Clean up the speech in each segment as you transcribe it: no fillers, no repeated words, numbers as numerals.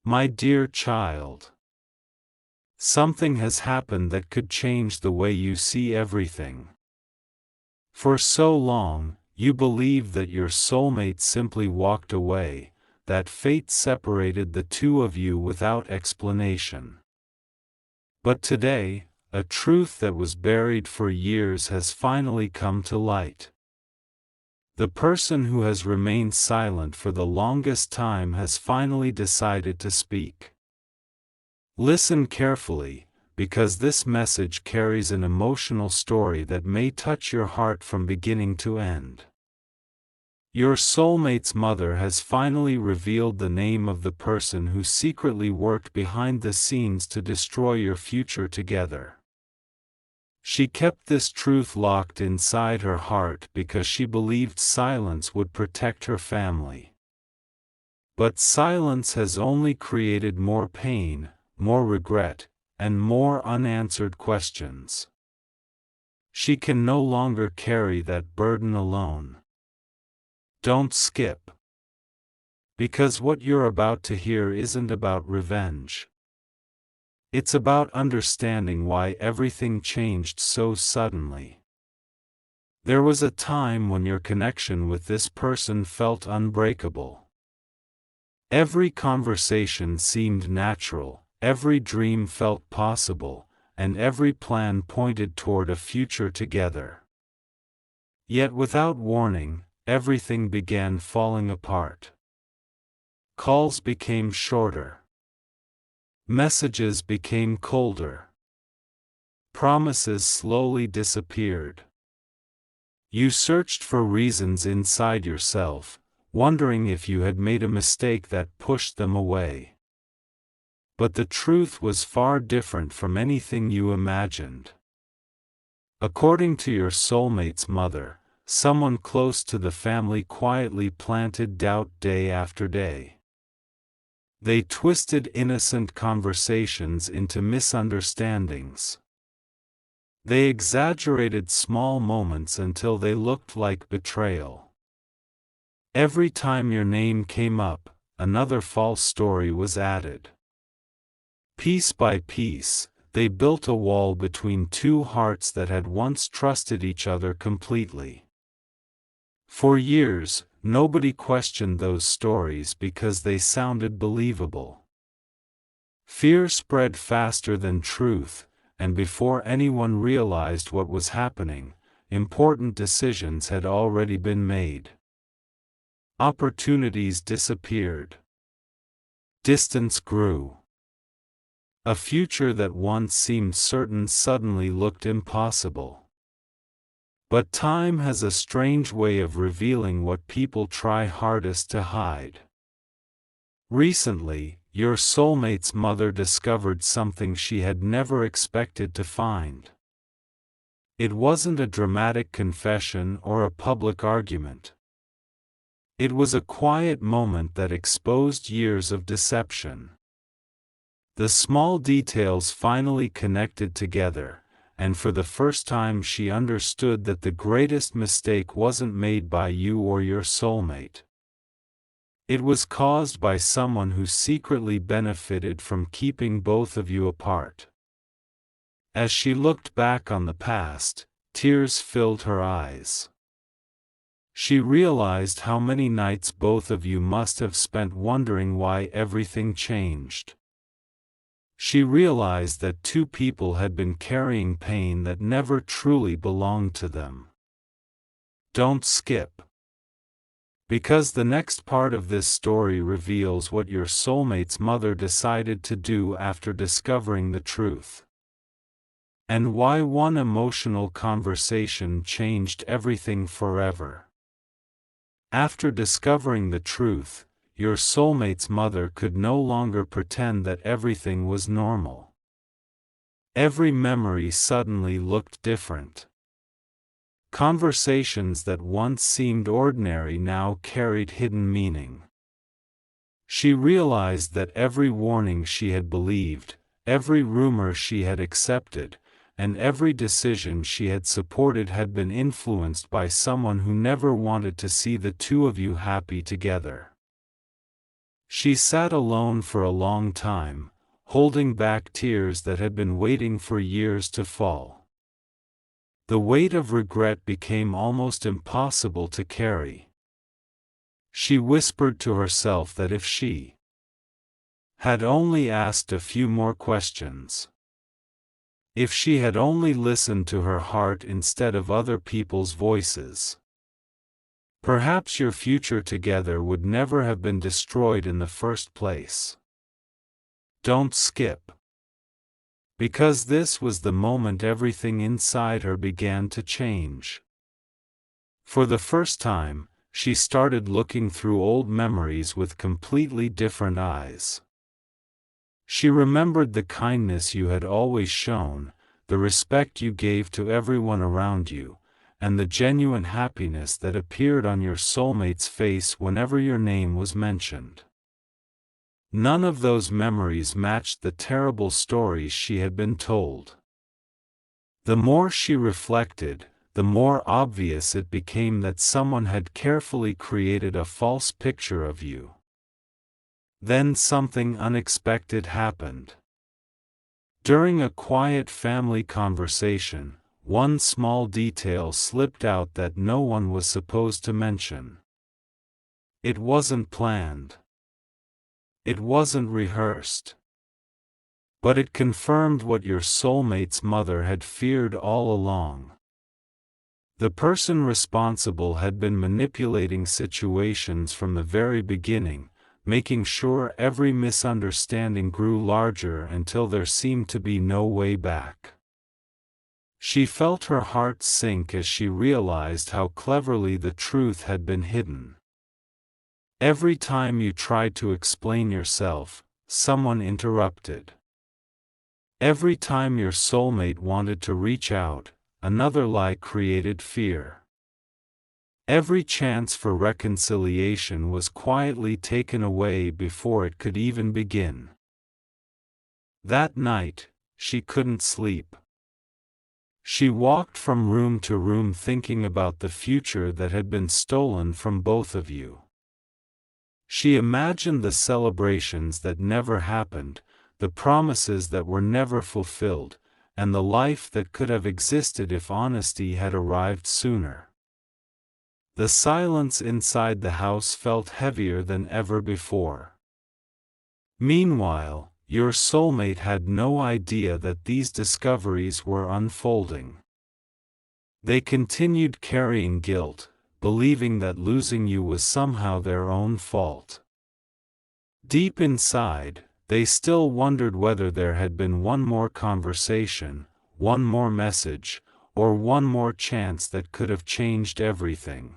My dear child, something has happened that could change the way you see everything. For so long, you believed that your soulmate simply walked away, that fate separated the two of you without explanation. But today, a truth that was buried for years has finally come to light. The person who has remained silent for the longest time has finally decided to speak. Listen carefully, because this message carries an emotional story that may touch your heart from beginning to end. Your soulmate's mother has finally revealed the name of the person who secretly worked behind the scenes to destroy your future together. She kept this truth locked inside her heart because she believed silence would protect her family. But silence has only created more pain, more regret, and more unanswered questions. She can no longer carry that burden alone. Don't skip. Because what you're about to hear isn't about revenge. It's about understanding why everything changed so suddenly. There was a time when your connection with this person felt unbreakable. Every conversation seemed natural, every dream felt possible, and every plan pointed toward a future together. Yet without warning, everything began falling apart. Calls became shorter. Messages became colder. Promises slowly disappeared. You searched for reasons inside yourself, wondering if you had made a mistake that pushed them away. But the truth was far different from anything you imagined. According to your soulmate's mother, someone close to the family quietly planted doubt day after day. They twisted innocent conversations into misunderstandings. They exaggerated small moments until they looked like betrayal. Every time your name came up, another false story was added. Piece by piece, they built a wall between two hearts that had once trusted each other completely. For years, nobody questioned those stories because they sounded believable. Fear spread faster than truth, and before anyone realized what was happening, important decisions had already been made. Opportunities disappeared. Distance grew. A future that once seemed certain suddenly looked impossible. But time has a strange way of revealing what people try hardest to hide. Recently, your soulmate's mother discovered something she had never expected to find. It wasn't a dramatic confession or a public argument. It was a quiet moment that exposed years of deception. The small details finally connected together, and for the first time she understood that the greatest mistake wasn't made by you or your soulmate. It was caused by someone who secretly benefited from keeping both of you apart. As she looked back on the past, tears filled her eyes. She realized how many nights both of you must have spent wondering why everything changed. She realized that two people had been carrying pain that never truly belonged to them. Don't skip. Because the next part of this story reveals what your soulmate's mother decided to do after discovering the truth. And why one emotional conversation changed everything forever. After discovering the truth, your soulmate's mother could no longer pretend that everything was normal. Every memory suddenly looked different. Conversations that once seemed ordinary now carried hidden meaning. She realized that every warning she had believed, every rumor she had accepted, and every decision she had supported had been influenced by someone who never wanted to see the two of you happy together. She sat alone for a long time, holding back tears that had been waiting for years to fall. The weight of regret became almost impossible to carry. She whispered to herself that if she had only asked a few more questions, if she had only listened to her heart instead of other people's voices, perhaps your future together would never have been destroyed in the first place. Don't skip. Because this was the moment everything inside her began to change. For the first time, she started looking through old memories with completely different eyes. She remembered the kindness you had always shown, the respect you gave to everyone around you, and the genuine happiness that appeared on your soulmate's face whenever your name was mentioned. None of those memories matched the terrible stories she had been told. The more she reflected, the more obvious it became that someone had carefully created a false picture of you. Then something unexpected happened. During a quiet family conversation, one small detail slipped out that no one was supposed to mention. It wasn't planned. It wasn't rehearsed. But it confirmed what your soulmate's mother had feared all along. The person responsible had been manipulating situations from the very beginning, making sure every misunderstanding grew larger until there seemed to be no way back. She felt her heart sink as she realized how cleverly the truth had been hidden. Every time you tried to explain yourself, someone interrupted. Every time your soulmate wanted to reach out, another lie created fear. Every chance for reconciliation was quietly taken away before it could even begin. That night, she couldn't sleep. She walked from room to room thinking about the future that had been stolen from both of you. She imagined the celebrations that never happened, the promises that were never fulfilled, and the life that could have existed if honesty had arrived sooner. The silence inside the house felt heavier than ever before. Meanwhile, your soulmate had no idea that these discoveries were unfolding. They continued carrying guilt, believing that losing you was somehow their own fault. Deep inside, they still wondered whether there had been one more conversation, one more message, or one more chance that could have changed everything.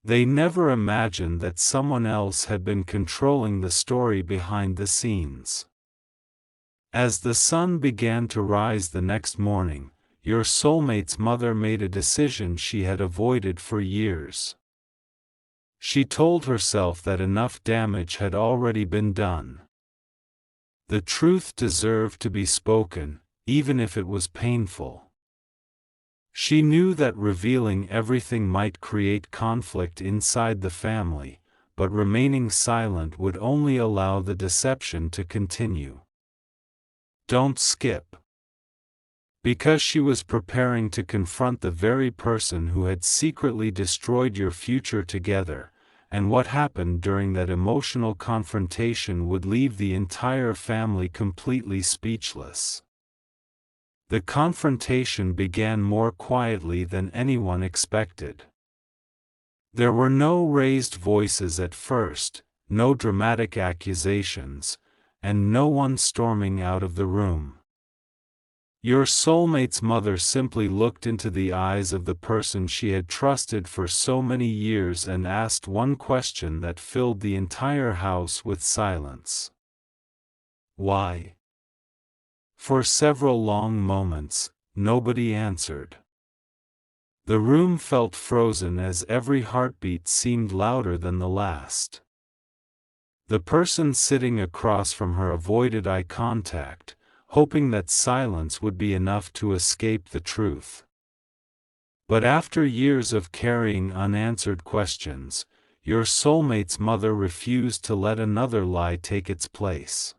They never imagined that someone else had been controlling the story behind the scenes. As the sun began to rise the next morning, your soulmate's mother made a decision she had avoided for years. She told herself that enough damage had already been done. The truth deserved to be spoken, even if it was painful. She knew that revealing everything might create conflict inside the family, but remaining silent would only allow the deception to continue. Don't skip. Because she was preparing to confront the very person who had secretly destroyed your future together, and what happened during that emotional confrontation would leave the entire family completely speechless. The confrontation began more quietly than anyone expected. There were no raised voices at first, no dramatic accusations, and no one storming out of the room. Your soulmate's mother simply looked into the eyes of the person she had trusted for so many years and asked one question that filled the entire house with silence. Why? For several long moments, nobody answered. The room felt frozen as every heartbeat seemed louder than the last. The person sitting across from her avoided eye contact, hoping that silence would be enough to escape the truth. But after years of carrying unanswered questions, your soulmate's mother refused to let another lie take its place.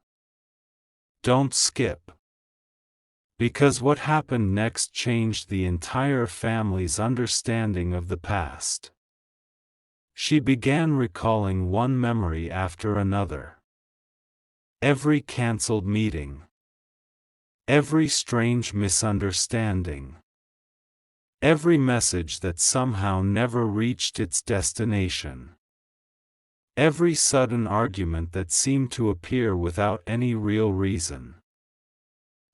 Don't skip. Because what happened next changed the entire family's understanding of the past. She began recalling one memory after another. Every cancelled meeting. Every strange misunderstanding. Every message that somehow never reached its destination. Every sudden argument that seemed to appear without any real reason.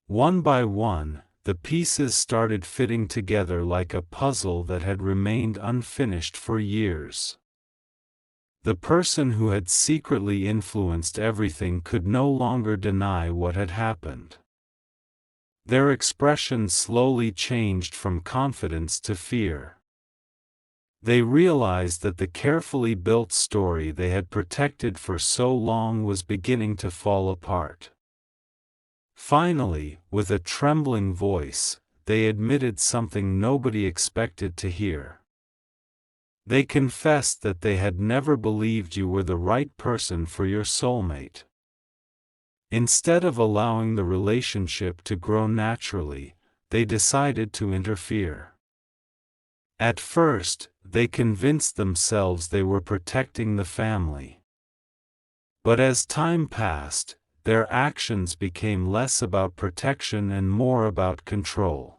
One by one, the pieces started fitting together like a puzzle that had remained unfinished for years. The person who had secretly influenced everything could no longer deny what had happened. Their expression slowly changed from confidence to fear. They realized that the carefully built story they had protected for so long was beginning to fall apart. Finally, with a trembling voice, they admitted something nobody expected to hear. They confessed that they had never believed you were the right person for your soulmate. Instead of allowing the relationship to grow naturally, they decided to interfere. At first, they convinced themselves they were protecting the family. But as time passed, their actions became less about protection and more about control.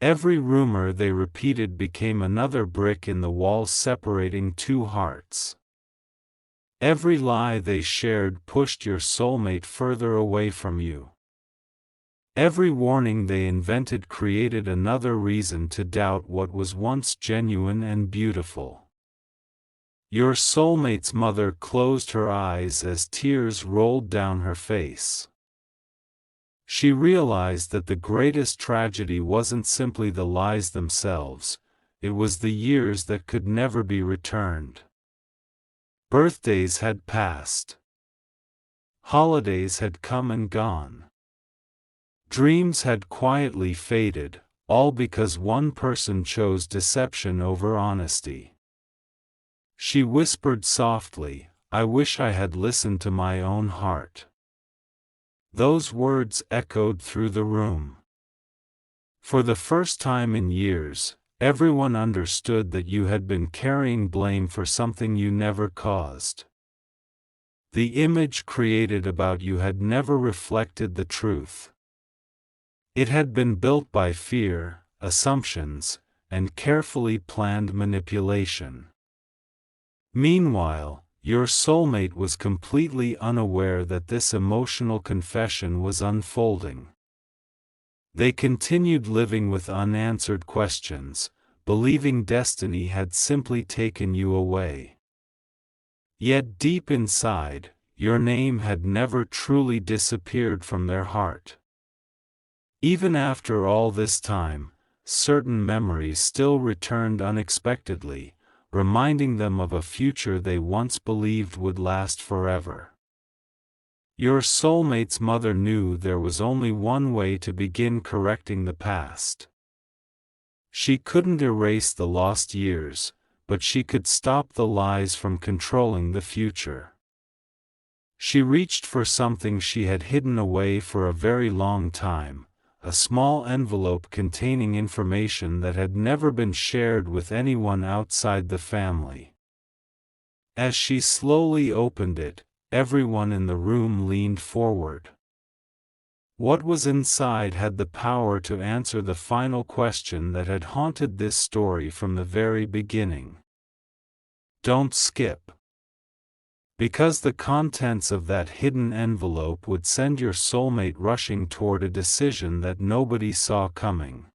Every rumor they repeated became another brick in the wall separating two hearts. Every lie they shared pushed your soulmate further away from you. Every warning they invented created another reason to doubt what was once genuine and beautiful. Your soulmate's mother closed her eyes as tears rolled down her face. She realized that the greatest tragedy wasn't simply the lies themselves, it was the years that could never be returned. Birthdays had passed. Holidays had come and gone. Dreams had quietly faded, all because one person chose deception over honesty. She whispered softly, "I wish I had listened to my own heart." Those words echoed through the room. For the first time in years, everyone understood that you had been carrying blame for something you never caused. The image created about you had never reflected the truth. It had been built by fear, assumptions, and carefully planned manipulation. Meanwhile, your soulmate was completely unaware that this emotional confession was unfolding. They continued living with unanswered questions, believing destiny had simply taken you away. Yet deep inside, your name had never truly disappeared from their heart. Even after all this time, certain memories still returned unexpectedly, reminding them of a future they once believed would last forever. Your soulmate's mother knew there was only one way to begin correcting the past. She couldn't erase the lost years, but she could stop the lies from controlling the future. She reached for something she had hidden away for a very long time, a small envelope containing information that had never been shared with anyone outside the family. As she slowly opened it, everyone in the room leaned forward. What was inside had the power to answer the final question that had haunted this story from the very beginning. Don't skip. Because the contents of that hidden envelope would send your soulmate rushing toward a decision that nobody saw coming.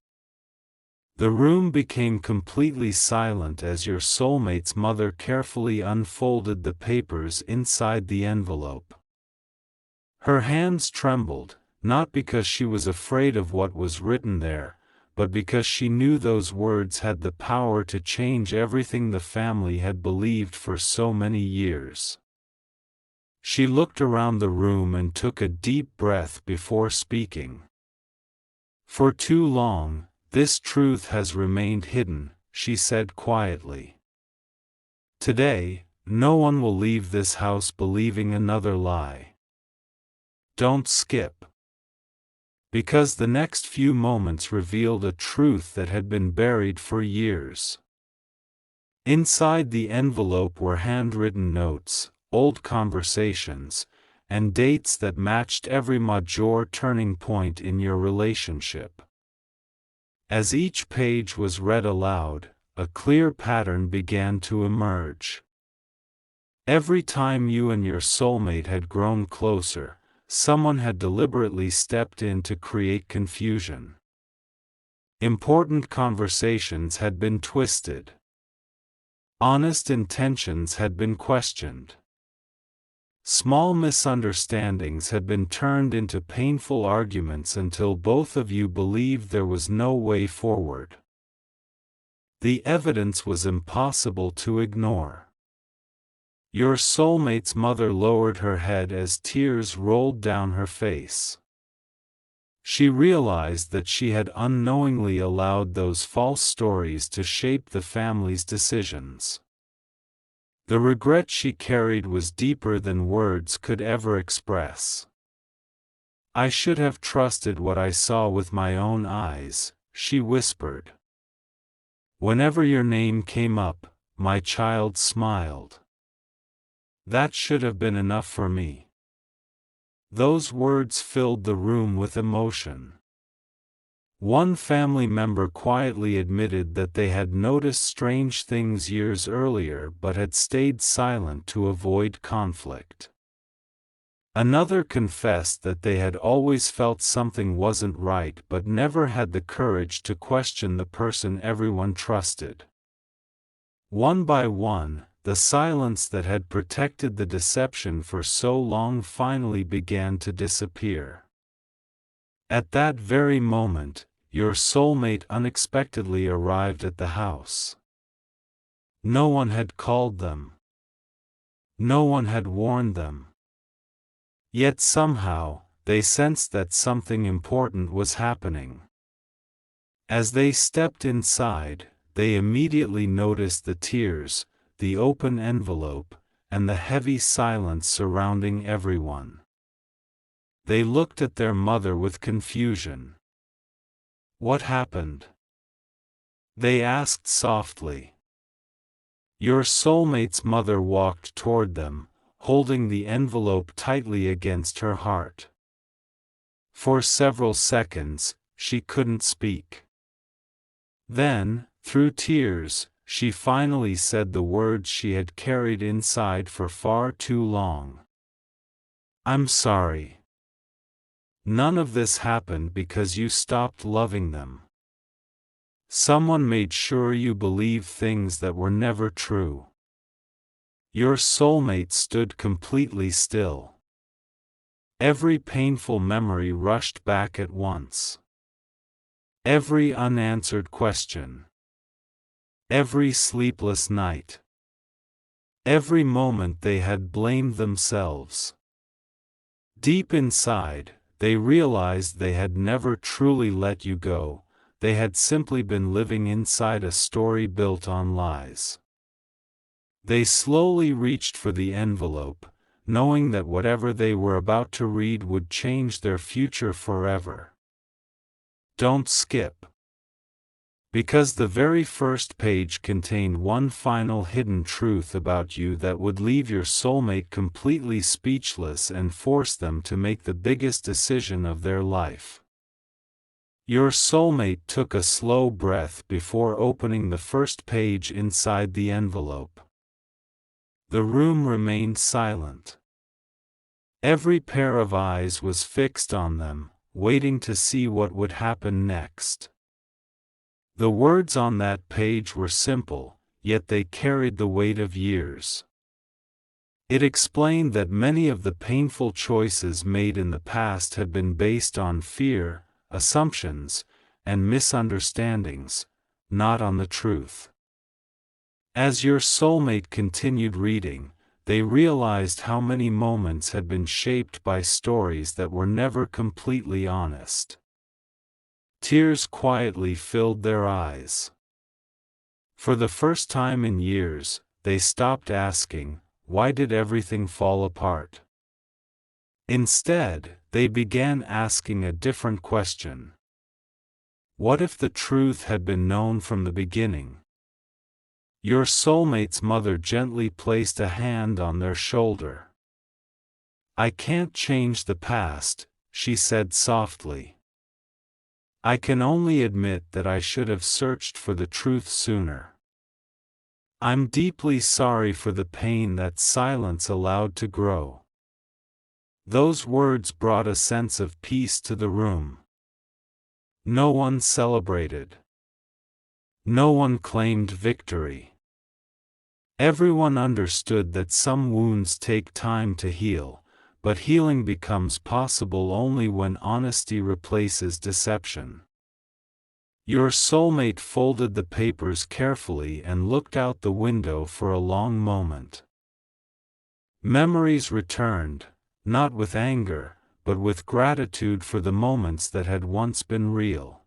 The room became completely silent as your soulmate's mother carefully unfolded the papers inside the envelope. Her hands trembled, not because she was afraid of what was written there, but because she knew those words had the power to change everything the family had believed for so many years. She looked around the room and took a deep breath before speaking. "For too long, this truth has remained hidden," she said quietly. Today, no one will leave this house believing another lie. Don't skip. Because the next few moments revealed a truth that had been buried for years. Inside the envelope were handwritten notes, old conversations, and dates that matched every major turning point in your relationship. As each page was read aloud, a clear pattern began to emerge. Every time you and your soulmate had grown closer, someone had deliberately stepped in to create confusion. Important conversations had been twisted. Honest intentions had been questioned. Small misunderstandings had been turned into painful arguments until both of you believed there was no way forward. The evidence was impossible to ignore. Your soulmate's mother lowered her head as tears rolled down her face. She realized that she had unknowingly allowed those false stories to shape the family's decisions. The regret she carried was deeper than words could ever express. "I should have trusted what I saw with my own eyes," she whispered. "Whenever your name came up, my child smiled. That should have been enough for me." Those words filled the room with emotion. One family member quietly admitted that they had noticed strange things years earlier but had stayed silent to avoid conflict. Another confessed that they had always felt something wasn't right but never had the courage to question the person everyone trusted. One by one, the silence that had protected the deception for so long finally began to disappear. At that very moment, your soulmate unexpectedly arrived at the house. No one had called them. No one had warned them. Yet somehow, they sensed that something important was happening. As they stepped inside, they immediately noticed the tears, the open envelope, and the heavy silence surrounding everyone. They looked at their mother with confusion. "What happened?" they asked softly. Your soulmate's mother walked toward them, holding the envelope tightly against her heart. For several seconds, she couldn't speak. Then, through tears, she finally said the words she had carried inside for far too long. "I'm sorry. None of this happened because you stopped loving them. Someone made sure you believed things that were never true." Your soulmate stood completely still. Every painful memory rushed back at once. Every unanswered question. Every sleepless night. Every moment they had blamed themselves. Deep inside, they realized they had never truly let you go, they had simply been living inside a story built on lies. They slowly reached for the envelope, knowing that whatever they were about to read would change their future forever. Don't skip. Because the very first page contained one final hidden truth about you that would leave your soulmate completely speechless and force them to make the biggest decision of their life. Your soulmate took a slow breath before opening the first page inside the envelope. The room remained silent. Every pair of eyes was fixed on them, waiting to see what would happen next. The words on that page were simple, yet they carried the weight of years. It explained that many of the painful choices made in the past had been based on fear, assumptions, and misunderstandings, not on the truth. As your soulmate continued reading, they realized how many moments had been shaped by stories that were never completely honest. Tears quietly filled their eyes. For the first time in years, they stopped asking, "Why did everything fall apart?" Instead, they began asking a different question. What if the truth had been known from the beginning? Your soulmate's mother gently placed a hand on their shoulder. "I can't change the past," she said softly. "I can only admit that I should have searched for the truth sooner. I'm deeply sorry for the pain that silence allowed to grow." Those words brought a sense of peace to the room. No one celebrated. No one claimed victory. Everyone understood that some wounds take time to heal, but healing becomes possible only when honesty replaces deception. Your soulmate folded the papers carefully and looked out the window for a long moment. Memories returned, not with anger, but with gratitude for the moments that had once been real.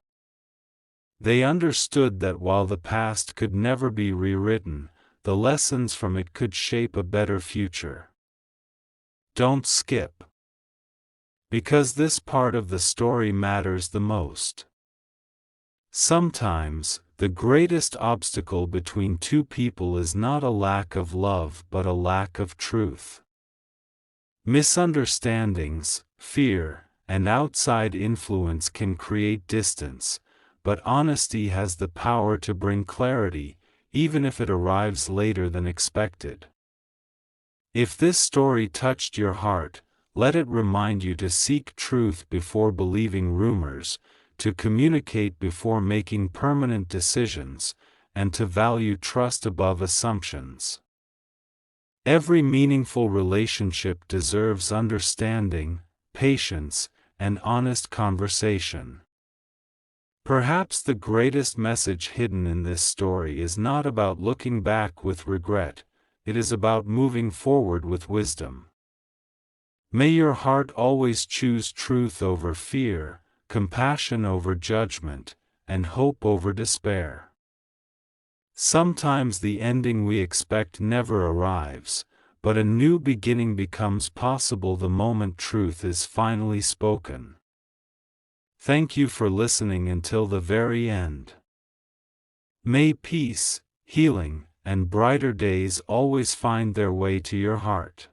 They understood that while the past could never be rewritten, the lessons from it could shape a better future. Don't skip. Because this part of the story matters the most. Sometimes, the greatest obstacle between two people is not a lack of love but a lack of truth. Misunderstandings, fear, and outside influence can create distance, but honesty has the power to bring clarity, even if it arrives later than expected. If this story touched your heart, let it remind you to seek truth before believing rumors, to communicate before making permanent decisions, and to value trust above assumptions. Every meaningful relationship deserves understanding, patience, and honest conversation. Perhaps the greatest message hidden in this story is not about looking back with regret, it is about moving forward with wisdom. May your heart always choose truth over fear, compassion over judgment, and hope over despair. Sometimes the ending we expect never arrives, but a new beginning becomes possible the moment truth is finally spoken. Thank you for listening until the very end. May peace, healing, and brighter days always find their way to your heart.